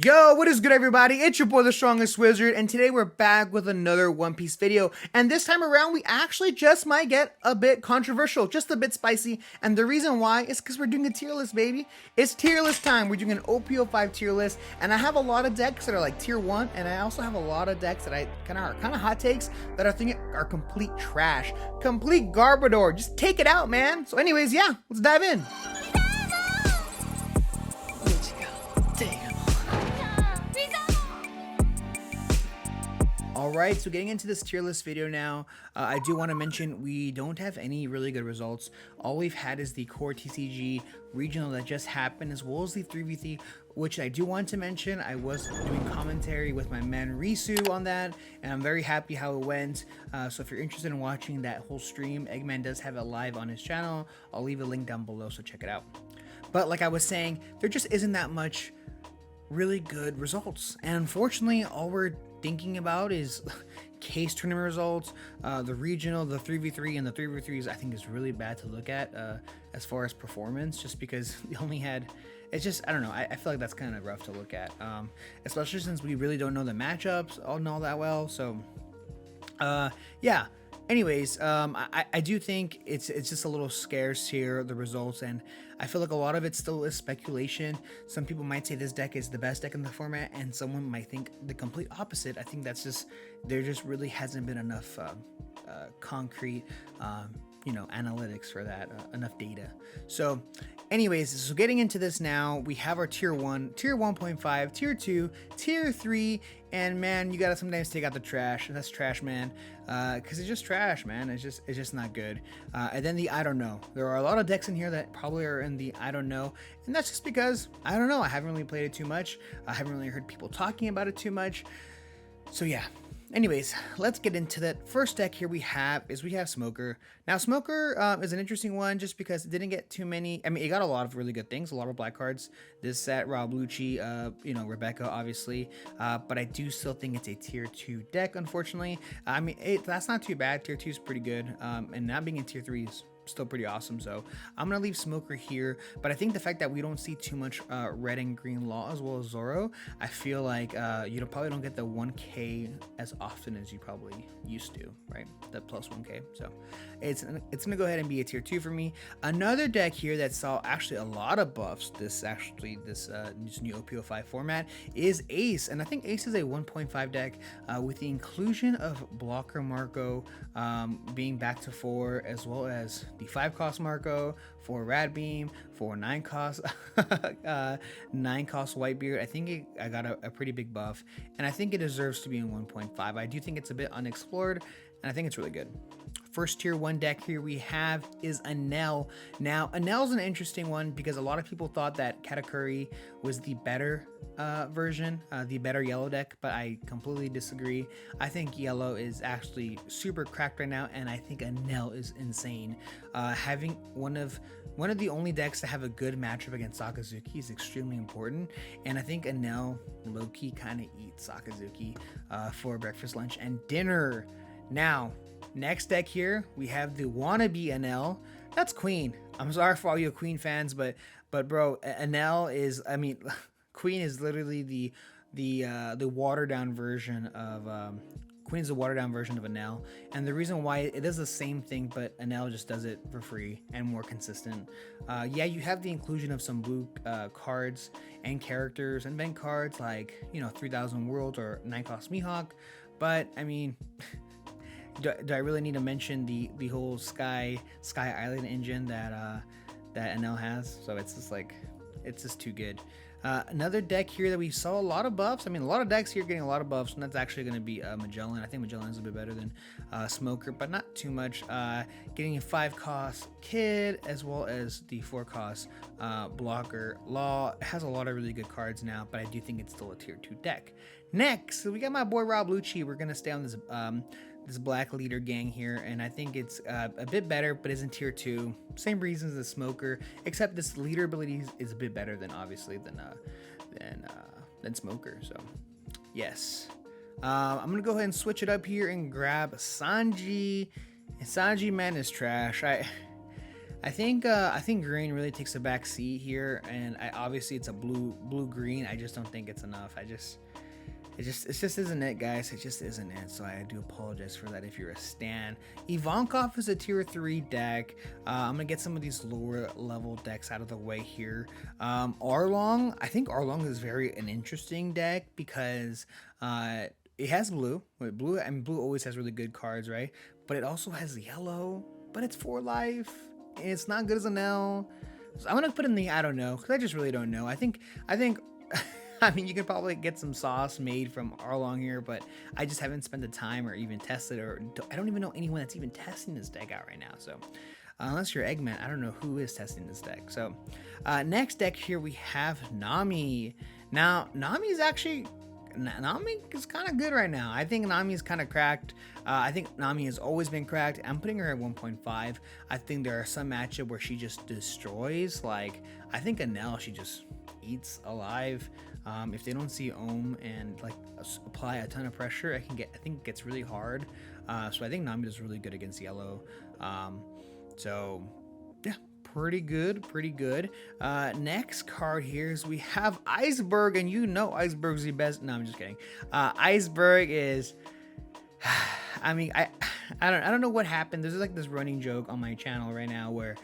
Yo, what is good everybody? It's your boy the Strongest Wizard, and today we're back with another One Piece video. And this time around we actually just might get a bit controversial, just a bit spicy. And the reason why is because we're doing a tier list, baby. It's tier list time. We're doing an OP05 tier list, and I have a lot of decks that are like tier 1, and I also have a lot of decks that I kind of hot takes that I think are complete trash, complete garbador. Just take it out, man. So anyways, yeah, let's dive in. Alright, so getting into this tier list video now, I do want to mention we don't have any really good results. All we've had is the core TCG regional that just happened, as well as the 3v3, which I do want to mention. I was doing commentary with my man Risu on that, and I'm very happy how it went. So if you're interested in watching that whole stream, Eggman does have it live on his channel. I'll leave a link down below, so check it out. But like I was saying, there just isn't that much really good results, and unfortunately all we're thinking about is case tournament results. The regional, the 3v3, and the 3v3s I think is really bad to look at as far as performance, just because we only had, it's just, I don't know, I feel like that's kind of rough to look at, especially since we really don't know the matchups all that well. So yeah, anyways, I do think it's just a little scarce here, the results, and I feel like a lot of it still is speculation. Some people might say this deck is the best deck in the format, and someone might think the complete opposite. I think that's just, there just really hasn't been enough concrete analytics for that, enough data. So anyways, so getting into this now, we have our tier 1, tier 1.5, tier 2, tier 3, and man, you gotta sometimes take out the trash, and that's trash, man, because it's just trash, man. It's just not good. And then the I don't know. There are a lot of decks in here that probably are in the I don't know, and that's just because I don't know. I haven't really played it too much. I haven't really heard people talking about it too much. So yeah. Anyways, let's get into that. First deck here we have Smoker. Now Smoker is an interesting one just because it didn't get too many. I mean, it got a lot of really good things, a lot of black cards. This set, Rob Lucci, Rebecca, obviously. But I do still think it's a tier 2 deck, unfortunately. I mean, that's not too bad. Tier 2 is pretty good. And not being in tier 3 is still pretty awesome. So I'm gonna leave Smoker here, but I think the fact that we don't see too much red and green Law as well as Zoro, I feel like you probably don't get the 1k as often as you probably used to, right? The plus 1k. So it's gonna go ahead and be a tier 2 for me. Another deck here that saw actually a lot of buffs this new OP05 format is Ace, and I think Ace is a 1.5 deck with the inclusion of Blocker Marco being back to 4, as well as the 5 cost Marco, 4 Rad Beam, 4 9 cost 9 cost Whitebeard. I think I got a pretty big buff, and I think it deserves to be in 1.5. I do think it's a bit unexplored, and I think it's really good. First tier 1 deck here we have is Enel. Now Enel's an interesting one because a lot of people thought that Katakuri was the better version, the better yellow deck, but I completely disagree. I think yellow is actually super cracked right now, and I think Enel is insane. Having one of the only decks to have a good matchup against Sakazuki is extremely important, and I think Enel low-key kind of eats Sakazuki for breakfast, lunch, and dinner. Now, next deck here, we have the wannabe Enel. That's Queen. I'm sorry for all you Queen fans, but bro, Enel is, I mean, Queen is literally the watered down version of Queen's the watered down version of Enel, and the reason why it does the same thing, but Enel just does it for free and more consistent. Yeah, you have the inclusion of some blue cards and characters and bank cards like 3000 World or 9 cost Mihawk, but I mean. Do I really need to mention the whole Sky Island engine that Enel has? So it's just like, it's just too good. Another deck here that we saw a lot of buffs. I mean, a lot of decks here getting a lot of buffs, and that's actually going to be Magellan. I think Magellan is a bit better than Smoker, but not too much. Getting a 5 cost Kid as well as the 4 cost Blocker. Law has a lot of really good cards now, but I do think it's still a tier 2 deck. Next, so we got my boy Rob Lucci. We're going to stay on this black leader gang here, and I think it's a bit better, but isn't tier 2. Same reasons as Smoker, except this leader ability is a bit better than obviously than Smoker. So yes, I'm gonna go ahead and switch it up here and grab Sanji. And Sanji, man, is trash. I think green really takes a back seat here, and obviously it's a blue green. I just don't think it's enough. It just isn't it, guys. It just isn't it. So I do apologize for that if you're a stan. Ivankov is a tier 3 deck. I'm gonna get some of these lower level decks out of the way here. Arlong, I think Arlong is an interesting deck because it has blue. Blue, I mean, blue always has really good cards, right? But it also has yellow. But it's 4 life. And it's not good as an L. So I'm gonna put in the I don't know, because I just really don't know. I think I mean, you can probably get some sauce made from Arlong here, but I just haven't spent the time or even tested, or I don't even know anyone that's even testing this deck out right now. So unless you're Eggman, I don't know who is testing this deck. So next deck here, we have Nami. Now, Nami is kind of good right now. I think Nami is kind of cracked. I think Nami has always been cracked. I'm putting her at 1.5. I think there are some matchup where she just destroys. Like, I think Enel, she just eats alive. If they don't see Ohm and like apply a ton of pressure, I think it gets really hard. So I think Nami does really good against yellow. So yeah, pretty good. Next card here is we have Iceberg, and you know Iceberg's the best. No, I'm just kidding. Iceberg is I mean, I don't know what happened. There's like this running joke on my channel right now where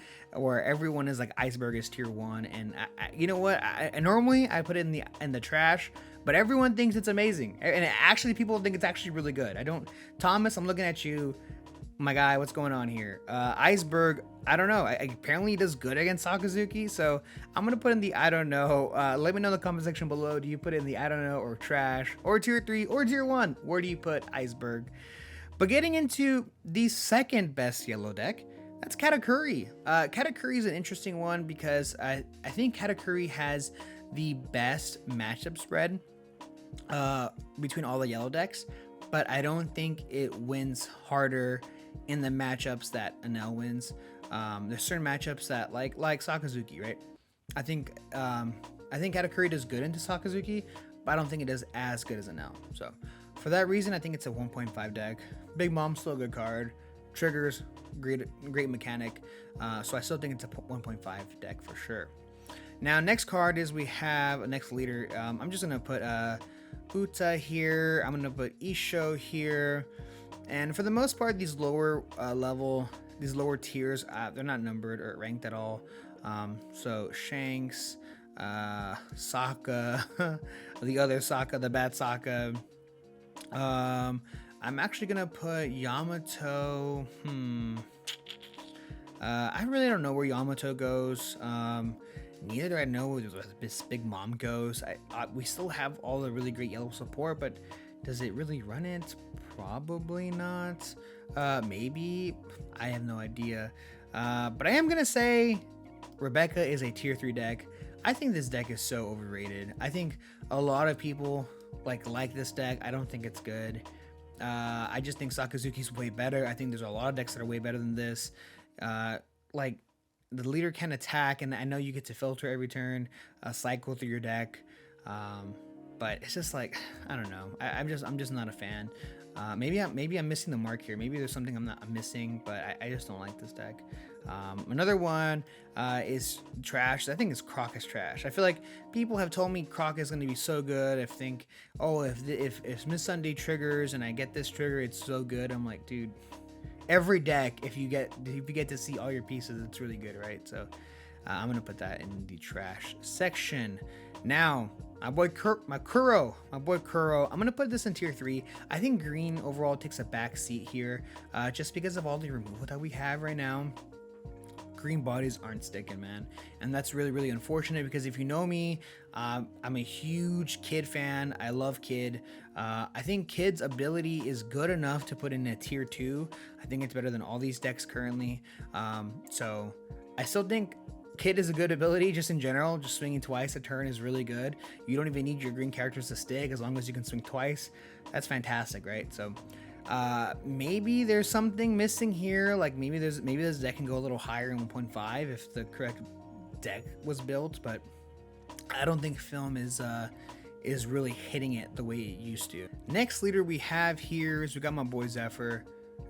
everyone is like Iceberg is tier 1, and you know what? I normally I put it in the trash, but everyone thinks it's amazing, and actually people think it's actually really good. Thomas, I'm looking at you, my guy. What's going on here? Iceberg, I don't know. Apparently he does good against Sakazuki, so I'm gonna put in the I don't know. Let me know in the comment section below. Do you put in the I don't know, or trash, or tier 3, or tier 1? Where do you put Iceberg? But getting into the second best yellow deck, that's Katakuri. Katakuri is an interesting one because I think Katakuri has the best matchup spread between all the yellow decks, but I don't think it wins harder in the matchups that Enel wins. There's certain matchups that like Sakazuki, right? I think Katakuri does good into Sakazuki, but I don't think it does as good as Enel. So for that reason, I think it's a 1.5 deck. Big Mom's still a good card. Triggers, great mechanic. So I still think it's a 1.5 deck for sure. Now, next card is we have a next leader. I'm just gonna put Uta here. I'm gonna put Isho here. And for the most part, these lower tiers, they're not numbered or ranked at all. So Shanks, Sokka, the other Sokka, the bad Sokka. I'm actually gonna put Yamato. I really don't know where Yamato goes. Neither do I know where this Big Mom goes. We still have all the really great yellow support, but does it really run it? Probably not. Maybe. I have no idea. But I am gonna say Rebecca is a tier 3 deck. I think this deck is so overrated. I think a lot of people like this deck. I don't think it's good. I just think Sakazuki's way better. I think there's a lot of decks that are way better than this. Like the leader can attack, and I know you get to filter every turn, cycle through your deck. But it's just like, I don't know. I'm just not a fan. Maybe I'm missing the mark here. Maybe there's something I'm missing, but I just don't like this deck. Another one is trash. I think it's Croc is trash. I feel like people have told me Croc is going to be so good. If Miss Sunday triggers and I get this trigger, it's so good. I'm like, dude, every deck, if you get to see all your pieces, it's really good, right? So I'm gonna put that in the trash section. Now, my boy Kuro, I'm gonna put this in tier 3. I think green overall takes a back seat here, just because of all the removal that we have right now. Green bodies aren't sticking, man, and that's really unfortunate, because if you know me, I'm a huge Kid fan. I love Kid. I think Kid's ability is good enough to put in a tier 2. I think it's better than all these decks currently. So I still think Kid is a good ability just in general. Just swinging twice a turn is really good. You don't even need your green characters to stick as long as you can swing twice. That's fantastic, right? So maybe there's something missing here. Like maybe this deck can go a little higher in 1.5 if the correct deck was built, but I don't think film is really hitting it the way it used to. Next leader we have here is we got my boy Zephyr.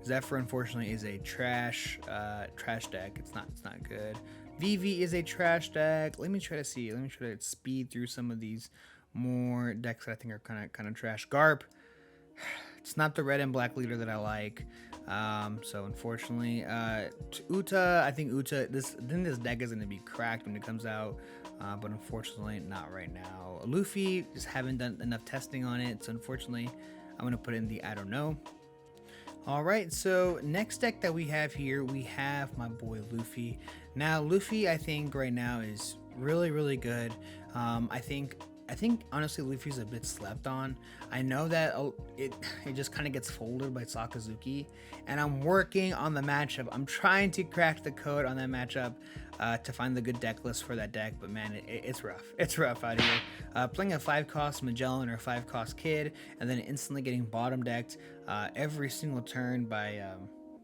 Zephyr unfortunately is a trash deck. It's not good. VV is a trash deck. Let me try to speed through some of these more decks that I think are kind of trash. Garp, it's not the red and black leader that I like. So unfortunately, Uta, I think this deck is going to be cracked when it comes out, but unfortunately not right now. Luffy, just haven't done enough testing on it, so unfortunately I'm going to put in the I don't know. All right, so next deck that we have here, we have my boy Luffy. Now Luffy, I think right now is really good. I think honestly Luffy's a bit slept on. I know that it just kind of gets folded by Sakazuki, and I'm working on the matchup. I'm trying to crack the code on that matchup to find the good deck list for that deck, but man, it's rough. It's rough out here. Playing a 5-cost Magellan or 5-cost Kid, and then instantly getting bottom decked every single turn by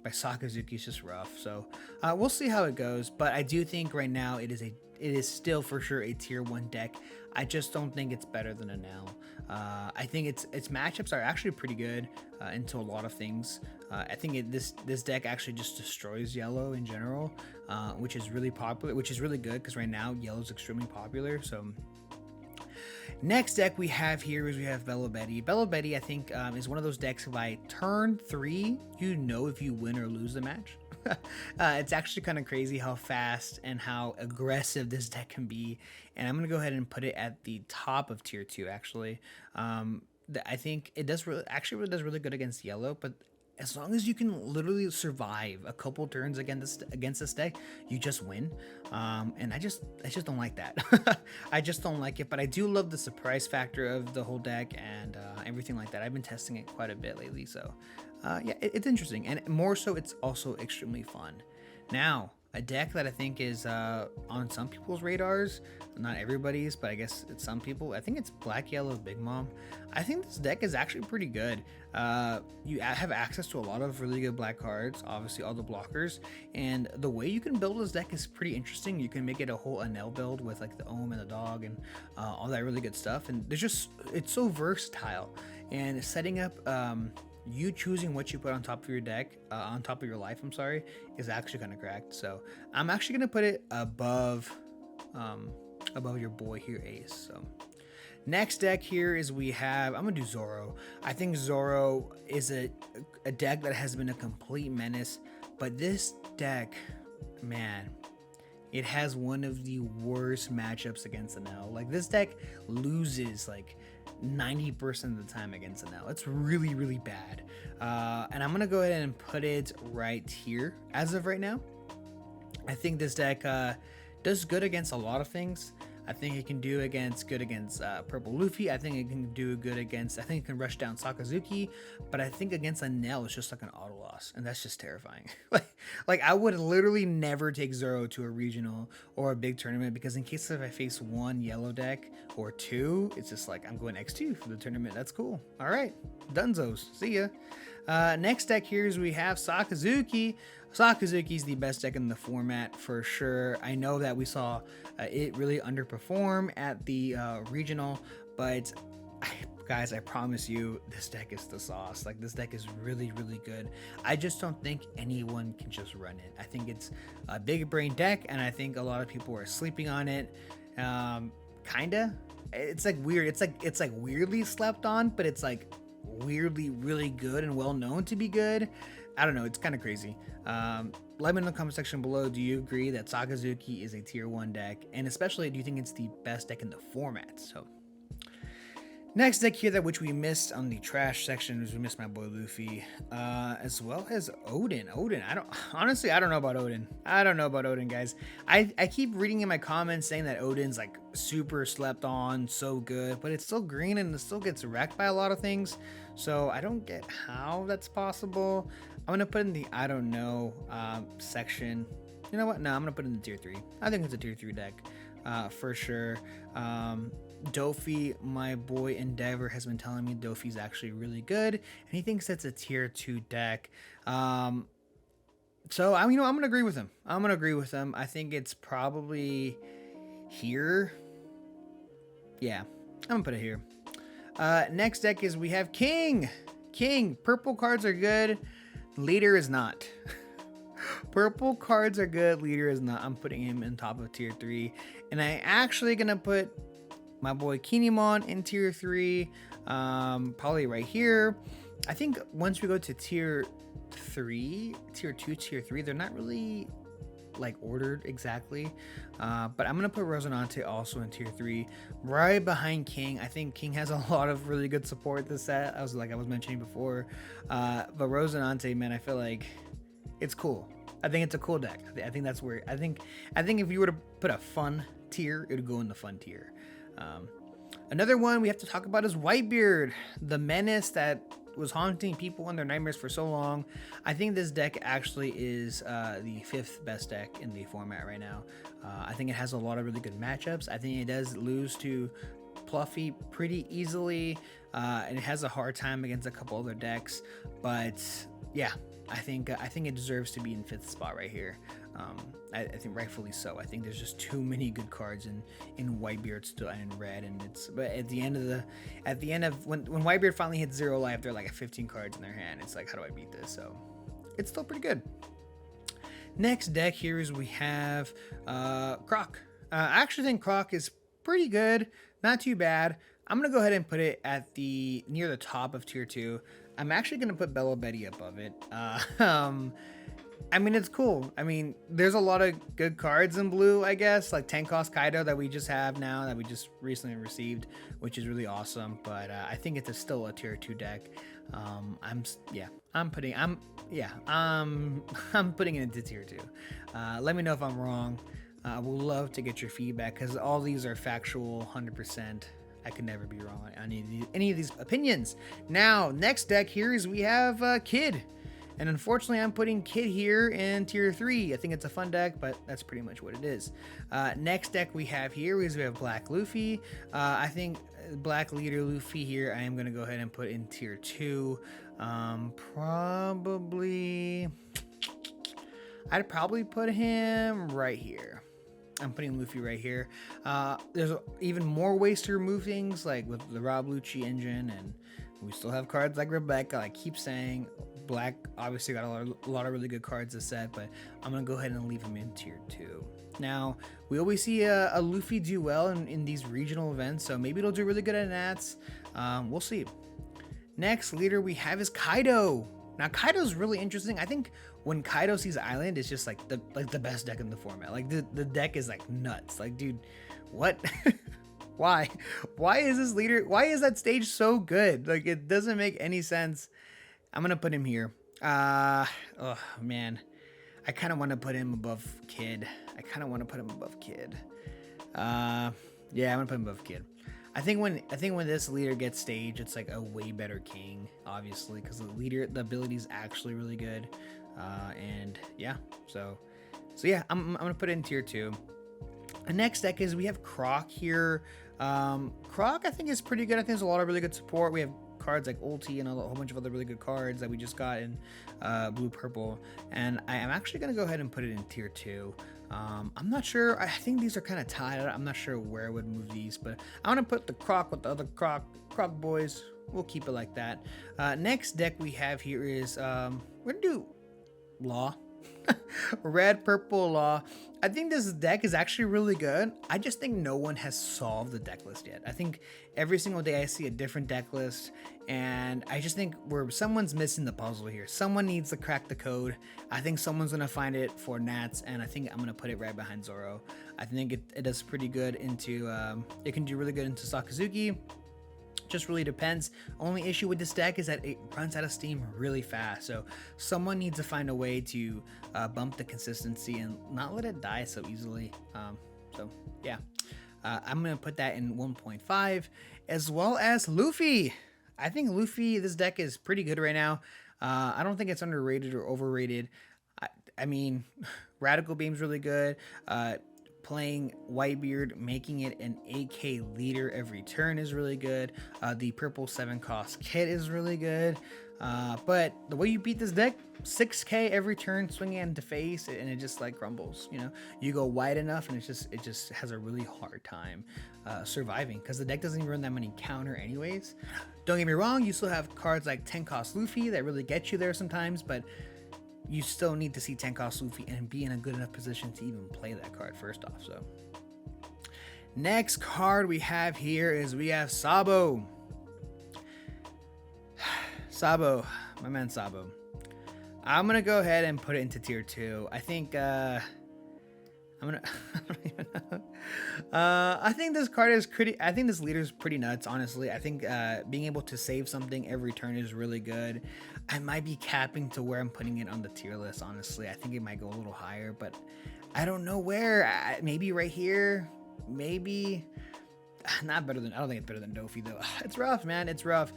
Sakazuki is just rough. So we'll see how it goes, but I do think right now it is still for sure a tier 1 deck. I just don't think it's better than Enel. I think its matchups are actually pretty good into a lot of things. I think this deck actually just destroys yellow in general, which is really popular, which is really good because right now yellow is extremely popular. So next deck we have here is we have Bello Betty. Bello Betty, I think, is one of those decks by turn 3, you know if you win or lose the match. It's actually kind of crazy how fast and how aggressive this deck can be, and I'm gonna go ahead and put it at the top of tier 2 actually. I think it does really good against yellow, but as long as you can literally survive a couple turns against this deck, you just win. And I just don't like that. I just don't like it, but I do love the surprise factor of the whole deck and everything like that. I've been testing it quite a bit lately, so yeah, it's interesting, and more so, it's also extremely fun. Now, a deck that I think is on some people's radars, not everybody's, but I guess it's some people. I think it's Black Yellow Big Mom. I think this deck is actually pretty good. You have access to a lot of really good black cards, obviously all the blockers, and the way you can build this deck is pretty interesting. You can make it a whole Enel build with like the Ohm and the dog and all that really good stuff, and it's so versatile, and setting up you choosing what you put on top of your deck, on top of your life, I'm sorry, is actually kind of cracked. So I'm actually gonna put it above your boy here, Ace. So next deck here is I'm gonna do Zoro. I think Zoro is a deck that has been a complete menace, but this deck, man, it has one of the worst matchups against Enel. Like, this deck loses like 90% of the time against Enel. It's really bad. And I'm gonna go ahead and put it right here as of right now. I think this deck does good against a lot of things. I think it can do good against Purple Luffy. I think it can do good against, I think it can rush down Sakazuki, but I think against Enel it's just like an auto loss, and that's just terrifying. like I would literally never take Zoro to a regional or a big tournament, because in case if I face one yellow deck or two, it's just like I'm going X2 for the tournament. That's cool. All right, Dunzos, see ya. Next deck here is we have Sakazuki. Sakazuki is the best deck in the format for sure. I know that we saw it really underperform at the regional, but guys, I promise you, this deck is the sauce. Like, this deck is really good. I just don't think anyone can just run it. I think it's a big brain deck, and I think a lot of people are sleeping on it. Kinda. It's like weird. It's like weirdly slept on, but it's like weirdly really good and well known to be good. I don't know, it's kind of crazy. Let me know in the comment section below, do you agree that Sakazuki is a tier 1 deck, and especially do you think it's the best deck in the format? So next deck here, that which we missed on the trash section, is we missed my boy Luffy, as well as Odin. I don't know about Odin. I don't know about Odin, guys. I keep reading in my comments saying that Odin's like super slept on, so good, but it's still green and it still gets wrecked by a lot of things. So I don't get how that's possible. I'm gonna put in the I don't know section. You know what? No, I'm gonna put in the tier 3. I think it's a tier 3 deck for sure. Dofi, my boy Endeavor, has been telling me Dofi's actually really good, and he thinks it's a tier 2 deck. So I'm gonna agree with him. I think it's probably here. Yeah, I'm gonna put it here. Next deck is we have King. Purple cards are good. Leader is not. Purple cards are good. Leader is not. I'm putting him in top of tier 3. And I actually gonna put my boy Kinemon in tier 3. Probably right here. I think once we go to tier 3, tier 2, tier 3, they're not really like ordered exactly. But I'm gonna put Rosinante also in tier 3, right behind King. I think King has a lot of really good support this set. I was mentioning before. But Rosinante, man, I feel like it's cool. I think it's a cool deck. I think that's where I think if you were to put a fun tier, it would go in the fun tier. Another one we have to talk about is Whitebeard, the menace that was haunting people in their nightmares for so long. I think this deck actually is the 5th best deck in the format right now. I think it has a lot of really good matchups. I think it does lose to Fluffy pretty easily, and it has a hard time against a couple other decks. But yeah, I think it deserves to be in 5th spot right here. I think rightfully so. I think there's just too many good cards in Whitebeard still and in red, and but at the end of when Whitebeard finally hits 0 life, they're like at 15 cards in their hand. It's like, how do I beat this? So it's still pretty good. Next deck here is we have Croc. I actually think Croc is pretty good, not too bad. I'm gonna go ahead and put it at near the top of tier 2. I'm actually gonna put Bella Betty above it. I mean, it's cool. I mean, there's a lot of good cards in blue, I guess, like 10 cost Kaido that we just have now, that we just recently received, which is really awesome. But I think it's still a tier 2 deck. I'm putting it into tier 2. Let me know if I'm wrong. I would love to get your feedback, because all these are factual 100%. I could never be wrong on any of these opinions. Now, next deck here is we have Kid. And unfortunately, I'm putting Kid here in tier 3. I think it's a fun deck, but that's pretty much what it is. Next deck we have here is we have Black Luffy. I think Black Leader Luffy here, I am going to go ahead and put in tier 2. I'd probably put him right here. I'm putting Luffy right here. There's even more ways to remove things, like with the Rob Lucci engine, and we still have cards like Rebecca. I keep saying Black obviously got a lot of really good cards this set, but I'm gonna go ahead and leave him in tier 2. Now, we always see a Luffy do well in these regional events, so maybe it'll do really good at Nats. We'll see. Next leader we have is Kaido. Now, Kaido's really interesting. I think when Kaido sees Island, it's just like the best deck in the format. Like the deck is like nuts. Like, dude, what? Why is this leader? Why is that stage so good? Like, it doesn't make any sense. I'm gonna put him here. Oh man, I kind of want to put him above Kid. Yeah, I'm gonna put him above Kid. I think when this leader gets staged, it's like a way better King, obviously, because the ability is actually really good. And yeah, so yeah, I'm gonna put it in tier 2. The next deck is we have Croc here. Croc, I think, is pretty good. I think there's a lot of really good support. We have cards like Ulti and a whole bunch of other really good cards that we just got in blue purple, and I am actually gonna go ahead and put it in tier 2. I'm not sure. I think these are kind of tied. I'm not sure where I would move these, but I want to put the Croc with the other Croc boys. We'll keep it like that. Next deck we have here is we're gonna do Law. Red, purple, Law. I think this deck is actually really good. I just think no one has solved the deck list yet. I think every single day I see a different deck list, and I just think someone's missing the puzzle here. Someone needs to crack the code. I think someone's gonna find it for Nats, and I think I'm gonna put it right behind Zoro. I think it does pretty good into it can do really good into Sakazuki. Just really depends. Only issue with this deck is that it runs out of steam really fast, so someone needs to find a way to bump the consistency and not let it die so easily. So yeah, I'm gonna put that in 1.5, as well as Luffy. I think Luffy, this deck is pretty good right now. I don't think it's underrated or overrated. I mean, Radical Beam's really good. playing Whitebeard, making it an 8k leader every turn is really good. The purple 7 cost kit is really good. But the way you beat this deck, 6k every turn, swinging into face, and it just like crumbles. You know, you go wide enough, and it just has a really hard time surviving because the deck doesn't even run that many counter anyways. Don't get me wrong, you still have cards like 10 cost Luffy that really get you there sometimes, but you still need to see 10 cost Luffy and be in a good enough position to even play that card first off. So next card we have here is we have Sabo. Sabo, my man Sabo. I'm gonna go ahead and put it into tier 2. I think I don't even know. I think this card is pretty. I think this leader is pretty nuts, honestly. I think being able to save something every turn is really good. I might be capping to where I'm putting it on the tier list, honestly. I think it might go a little higher, but I don't know where. Maybe right here. Maybe not better than. I don't think it's better than Dofi though. It's rough, man. It's rough.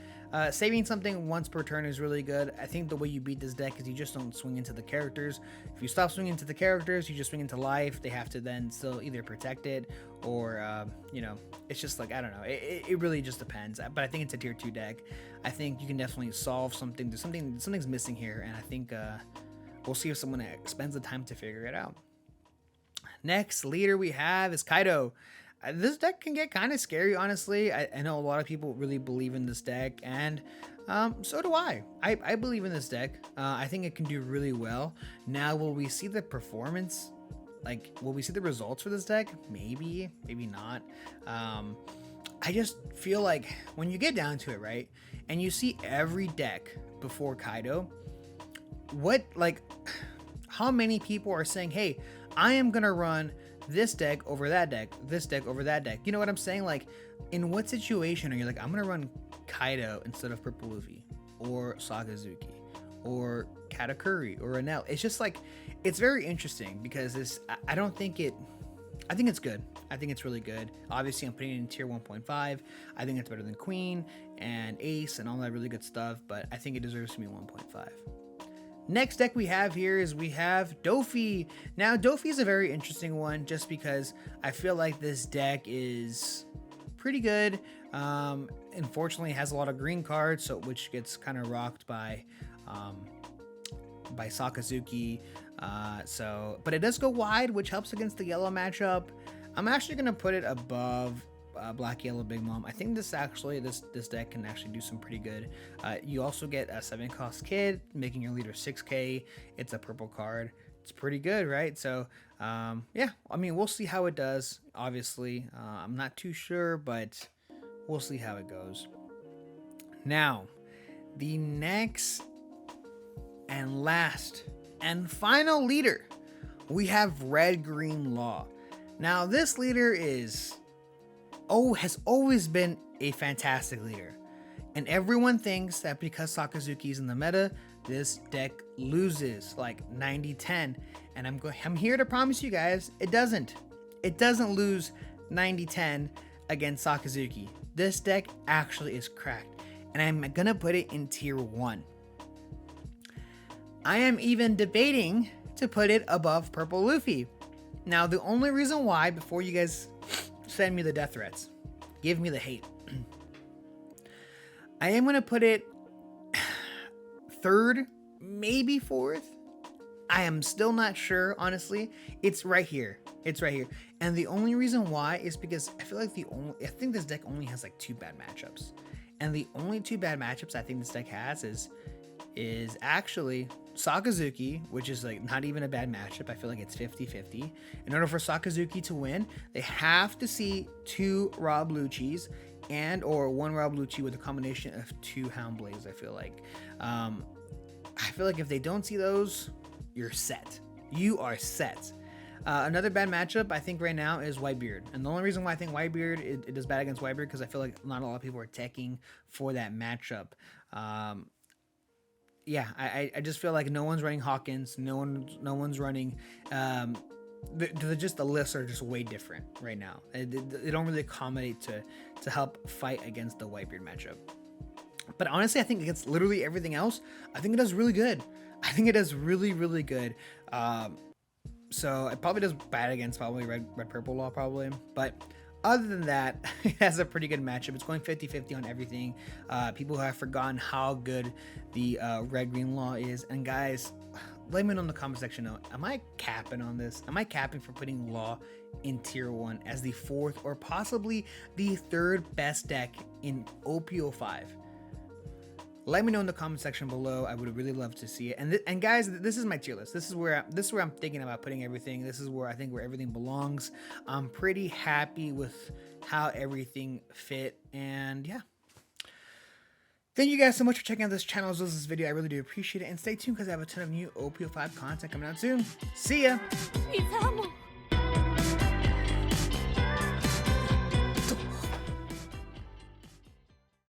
Saving something once per turn is really good. I think the way you beat this deck is you just don't swing into the characters. If you stop swinging into the characters, you just swing into life. They have to then still either protect it or, you know, it's just like, I don't know. It really just depends. But I think it's a tier 2 deck. I think you can definitely solve something. There's something's missing here, and I think we'll see if someone spends the time to figure it out. Next leader we have is Kaido. This deck can get kind of scary, honestly. I know a lot of people really believe in this deck, and so do I. I believe in this deck. I think it can do really well. Now, will we see the performance? Like, will we see the results for this deck? Maybe, maybe not. I just feel like when you get down to it, right, and you see every deck before Kaido, how many people are saying, hey, I am going to run this deck over that deck, this deck over that deck. You know what I'm saying? Like, in what situation are you like, I'm gonna run Kaido instead of Purple Luffy or Sakazuki or Katakuri or Enel? It's just like, it's very interesting because I don't think I think it's good. I think it's really good. Obviously, I'm putting it in tier 1.5. I think it's better than Queen and Ace and all that really good stuff, but I think it deserves to be 1.5. Next deck we have here is we have Dofi. Now, Dofi is a very interesting one just because I feel like this deck is pretty good. Unfortunately, it has a lot of green cards, which gets kind of rocked by Sakazuki. But it does go wide, which helps against the yellow matchup. I'm actually going to put it above Black Yellow Big Mom. I think this deck can actually do some pretty good. You also get a 7 cost kid, making your leader 6k. It's a purple card. It's pretty good, right? So yeah, I mean, we'll see how it does. Obviously, I'm not too sure, but we'll see how it goes. Now, the next and last and final leader, we have Red Green Law. Now, this leader has always been a fantastic leader, and everyone thinks that because Sakazuki is in the meta, this deck loses like 90-10, and I'm here to promise you guys it doesn't lose 90-10 against Sakazuki. This deck actually is cracked, and I'm gonna put it in tier 1. I am even debating to put it above Purple Luffy. Now, the only reason why, before you guys send me the death threats, give me the hate, I am going to put it 3rd, maybe 4th. I am still not sure, honestly. It's right here. And the only reason why is because I feel like I think this deck only has like 2 bad matchups. And the only 2 bad matchups I think this deck has is actually Sakazuki, which is like not even a bad matchup. I feel like it's 50-50. In order for Sakazuki to win, they have to see 2 Raw Blue Cheese or 1 Raw Blue Cheese with a combination of 2 Hound Blades. I feel like if they don't see those, you're set. You are set. Another bad matchup I think right now is Whitebeard, and the only reason why I think Whitebeard it does bad against Whitebeard because I feel like not a lot of people are teching for that matchup. Yeah, I just feel like no one's running Hawkins, no one's running. The lists are just way different right now. They don't really accommodate to help fight against the Whitebeard matchup. But honestly, I think against literally everything else, I think it does really good. I think it does really, really good. So it probably does bad against probably red purple law probably, but other than that, it has a pretty good matchup. It's going 50-50 on everything. People have forgotten how good the red green law is. And guys, let me know in the comment section now, am I capping on this? Am I capping for putting law in tier 1 as the 4th or possibly the 3rd best deck in OP05? Let me know in the comment section below. I would really love to see it. And guys, this is my tier list. This is where I'm thinking about putting everything. This is where I think where everything belongs. I'm pretty happy with how everything fit. And yeah. Thank you guys so much for checking out this channel as well as this video. I really do appreciate it. And stay tuned because I have a ton of new OP05 content coming out soon. See ya!